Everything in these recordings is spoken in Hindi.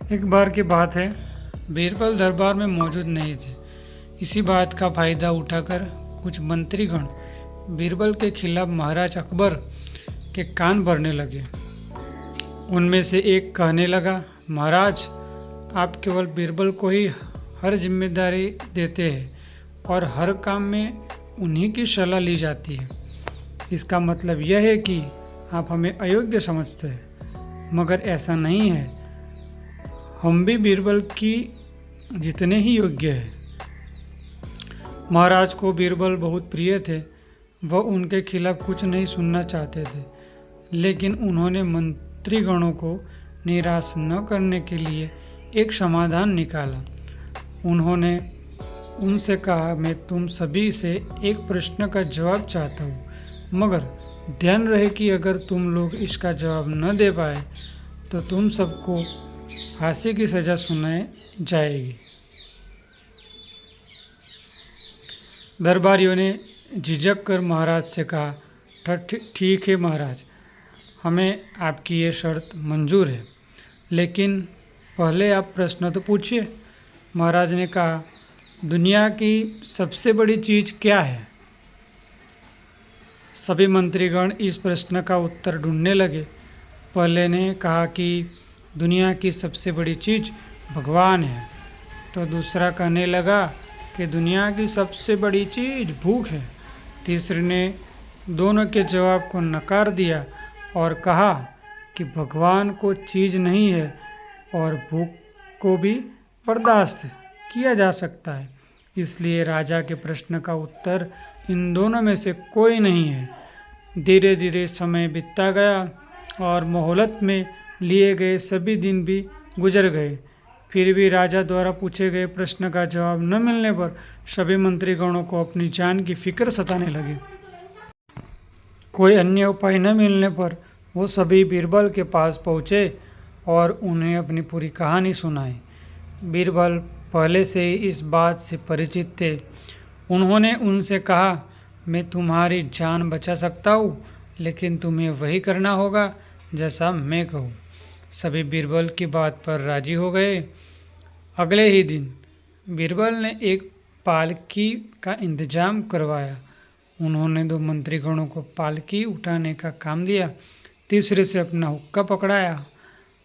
एक बार की बात है, बीरबल दरबार में मौजूद नहीं थे। इसी बात का फायदा उठाकर कुछ मंत्रीगण बीरबल के खिलाफ महाराज अकबर के कान भरने लगे। उनमें से एक कहने लगा, महाराज, आप केवल बीरबल को ही हर जिम्मेदारी देते हैं और हर काम में उन्हीं की सलाह ली जाती है। इसका मतलब यह है कि आप हमें अयोग्य समझते हैं, मगर ऐसा नहीं है। हम भी बीरबल की जितने ही योग्य हैं। महाराज को बीरबल बहुत प्रिय थे। वह उनके खिलाफ कुछ नहीं सुनना चाहते थे, लेकिन उन्होंने मंत्रीगणों को निराश न करने के लिए एक समाधान निकाला। उन्होंने उनसे कहा, मैं तुम सभी से एक प्रश्न का जवाब चाहता हूँ, मगर ध्यान रहे कि अगर तुम लोग इसका जवाब न दे पाए तो तुम सबको फांसी की सज़ा सुनाई जाएगी। दरबारियों ने झिझक कर महाराज से कहा, ठीक है महाराज, हमें आपकी ये शर्त मंजूर है, लेकिन पहले आप प्रश्न तो पूछिए। महाराज ने कहा, दुनिया की सबसे बड़ी चीज़ क्या है? सभी मंत्रीगण इस प्रश्न का उत्तर ढूंढने लगे। पहले ने कहा कि दुनिया की सबसे बड़ी चीज़ भगवान है, तो दूसरा कहने लगा कि दुनिया की सबसे बड़ी चीज़ भूख है। तीसरे ने दोनों के जवाब को नकार दिया और कहा कि भगवान को चीज़ नहीं है और भूख को भी बर्दाश्त किया जा सकता है। इसलिए राजा के प्रश्न का उत्तर इन दोनों में से कोई नहीं है। धीरे धीरे समय बीतता गया और मोहलत में लिए गए सभी दिन भी गुजर गए। फिर भी राजा द्वारा पूछे गए प्रश्न का जवाब न मिलने पर सभी मंत्रीगणों को अपनी जान की फिक्र सताने लगी। कोई अन्य उपाय न मिलने पर वो सभी बीरबल के पास पहुँचे और उन्हें अपनी पूरी कहानी सुनाई। बीरबल पहले से ही इस बात से परिचित थे। उन्होंने उनसे कहा, मैं तुम्हारी जान बचा सकता हूँ, लेकिन तुम्हें वही करना होगा जैसा मैं कहूँ। सभी बीरबल की बात पर राजी हो गए। अगले ही दिन बीरबल ने एक पालकी का इंतजाम करवाया। उन्होंने दो मंत्रीगणों को पालकी उठाने का काम दिया, तीसरे से अपना हुक्का पकड़ाया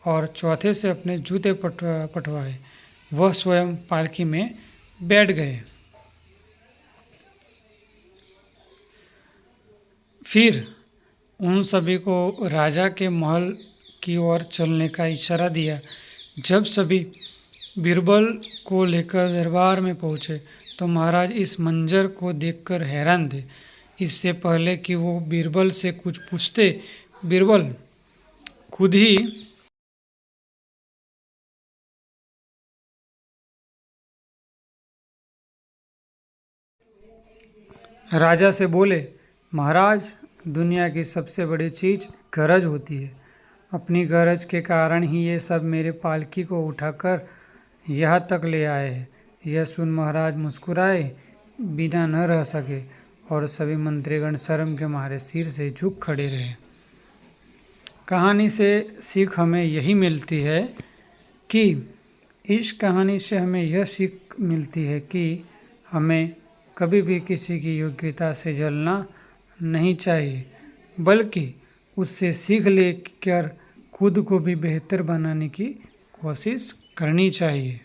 और चौथे से अपने जूते पटवाए। वह स्वयं पालकी में बैठ गए। फिर उन सभी को राजा के महल की ओर चलने का इशारा दिया। जब सभी बीरबल को लेकर दरबार में पहुंचे तो महाराज इस मंजर को देखकर हैरान थे। इससे पहले कि वो बीरबल से कुछ पूछते, बीरबल खुद ही राजा से बोले, महाराज, दुनिया की सबसे बड़ी चीज़ गरज होती है। अपनी गरज के कारण ही ये सब मेरे पालकी को उठाकर यहाँ तक ले आए हैं। यह सुन महाराज मुस्कुराए बिना न रह सके और सभी मंत्रीगण शर्म के मारे सिर से झुक खड़े रहे। कहानी से सीख हमें यही मिलती है कि इस कहानी से हमें यह सीख मिलती है कि हमें कभी भी किसी की योग्यता से जलना नहीं चाहिए, बल्कि उससे सीख लेकर खुद को भी बेहतर बनाने की कोशिश करनी चाहिए।